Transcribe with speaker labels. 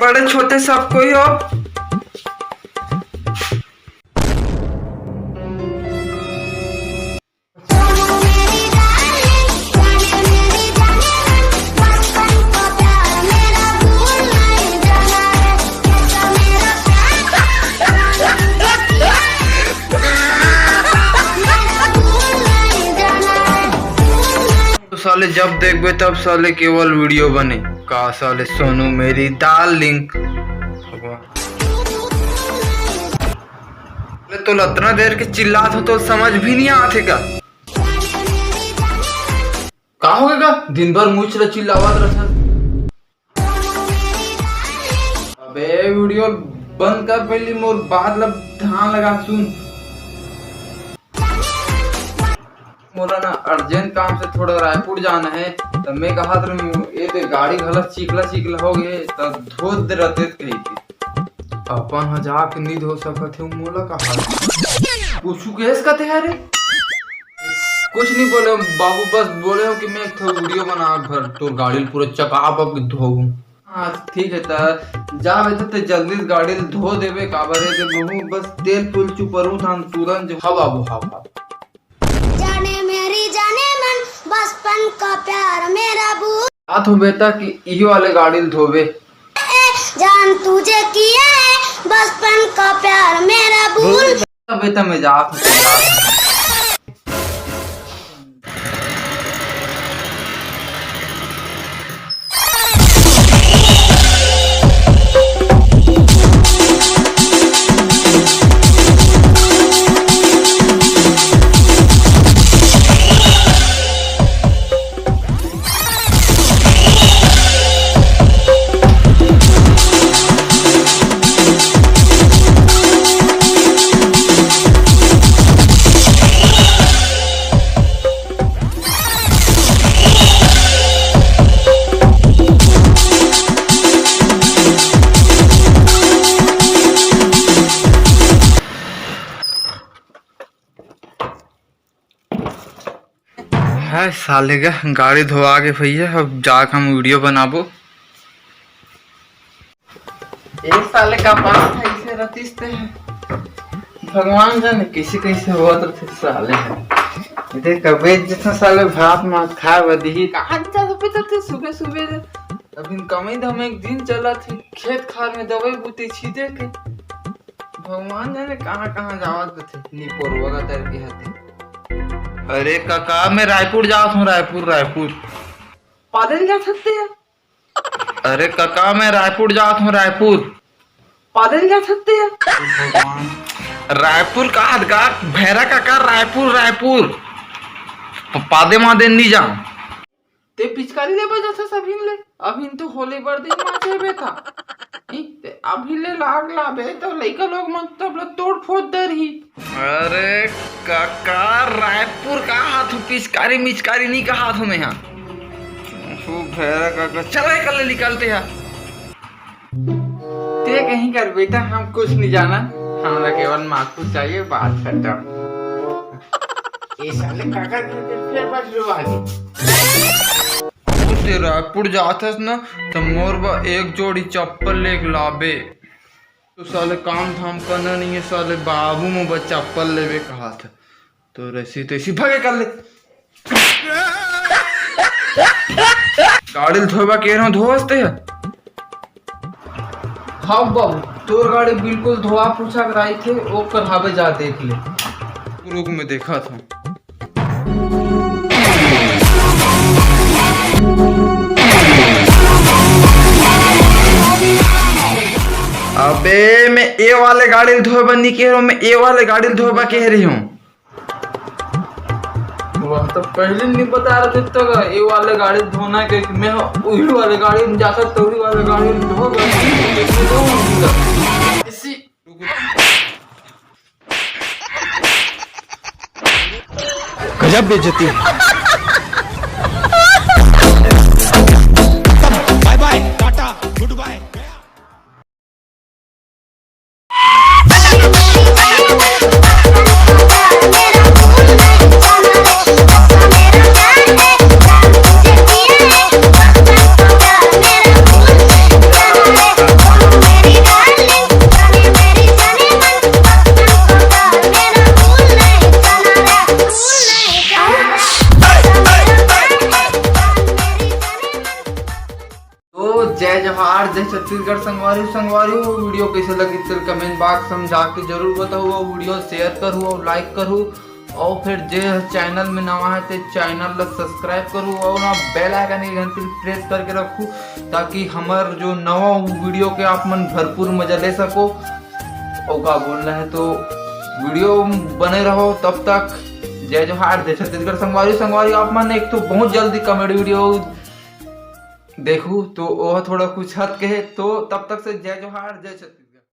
Speaker 1: बड़े छोटे सब कोई हो। साले जब देखबे तब साले केवल वीडियो बने का साले सोनू मेरी डार्लिंग। तो इतना देर के चिल्लात हो तो समझ भी नहीं आते का होगा दिन भर मुझ चिल्लावत रहा। अबे वीडियो बंद कर पहले मोर बात लब ध्यान लगा सुन। मोला ना अर्जेंट काम से थोड़ा रायपुर जाना है तो मैं कहा था ये गाड़ी गलत चिकला हो गए तो धो दे रहते कही थी अपन हजार के नहीं धो सकते हो। मोला कहा पूछू कैसे कहते हैं रे कुछ नहीं बोले बाबू बस बोले हो कि मैं एक वीडियो बना घर तो गाड़ी पूरा चकाप धो। हाँ ठीक है तो जा तो जल्दी गाड़ी धो देवे काबर है बस तेल फूल चुपरू था तुरंत। हाँ बाबू हाँ बाबू
Speaker 2: जाने मन बचपन का प्यार मेरा भूल
Speaker 1: बात हो बेटा कि यही वाले गाड़ी धोबे
Speaker 2: जान तुझे किया है बचपन का प्यार मेरा भूल।
Speaker 1: बेटा मैं जात है साले का गाड़ी धोआ के भैया अब जाकर हम वीडियो बनाबो। एक साले का पास ऐसे रतीसते हैं भगवान जाने कैसे कैसे हुआ तो साले है देख कभी जितना साले भात मात खा बदी कहाँ थे सुबह सुबह अभी कमी दम एक दिन चला थी खेत खार में दवाई बूटी छीटे के भगवान जाने कहाँ कहाँ जावत थे नीपोर वगैरह तर के हाथे। अरे काका मैं रायपुर जा हूँ रायपुर
Speaker 2: पादल जा सकते हैं।
Speaker 1: अरे काका मैं रायपुर जा हूँ
Speaker 2: पादल जा सकते हैं।
Speaker 1: रायपुर का भैरा काका रायपुर पादे मादे नहीं जा
Speaker 2: ते पिचकारी ले बजा था सभी ले अभी तो होली बर दिन माचे बेटा अभी ले लाग लाबे तो लइका लोग मतलब तोड़ फोड़ दरही।
Speaker 1: अरे काका रायपुर का हाथ पिचकारी मिचकारी नहीं का हाथ में यहाँ भैरा काका चले कल निकलते हैं ते कहीं कर बेटा हम कुछ नहीं जाना हमारा केवल माकू चाहिए बात खत्म। ये साले काका फिर बच लो आगे रायपुर जाथस ना तो मोर बा एक जोड़ी चप्पल ले लाबे तो साले काम धाम करना नहीं है साले बाबू में बस चप्पल लेवे कहा था तो ऐसी भगे कर ले गाड़ी धोबा के ना धोते है। हाँ बाबू तोर गाड़ी बिल्कुल धोआ पूछा कराई थे वो करहावे जा देख ले रुक में देखा था। अबे मैं ए वाले गाड़ी धोबा नहीं कह रहा हूँ मैं ए वाले गाड़ी धोबा कह रही हूँ। वह तो पहले नहीं बता रहे थे तो ए वाले गाड़ी धोना के मैं वही वाले गाड़ी में जाकर तो वही वाले गाड़ी धोगा इसी
Speaker 3: गजब बेइज्जती।
Speaker 1: छत्तीसगढ़ संगवारी संगवारी वो वीडियो कैसे लगी तो कमेंट बॉक्स में जाके जरूर बताओ। वो वीडियो शेयर करूँ और लाइक करूँ और फिर जे चैनल में नवा है तो चैनल ला सब्सक्राइब करूँ और ना बेल आइकन की घंटी प्रेस करके रखूँ ताकि हमार जो नवा वीडियो के आप मन भरपूर मजा ले सको। और का बोलना है तो वीडियो बने रहो तब तक। जय जोहार, जय छत्तीसगढ़ संगवारी संगवारी। आप मन एक तो बहुत जल्दी कॉमेडी वीडियो देखूँ तो वह थोड़ा कुछ हद के है तो तब तक से जय जोहार, जय छत्तीसगढ़।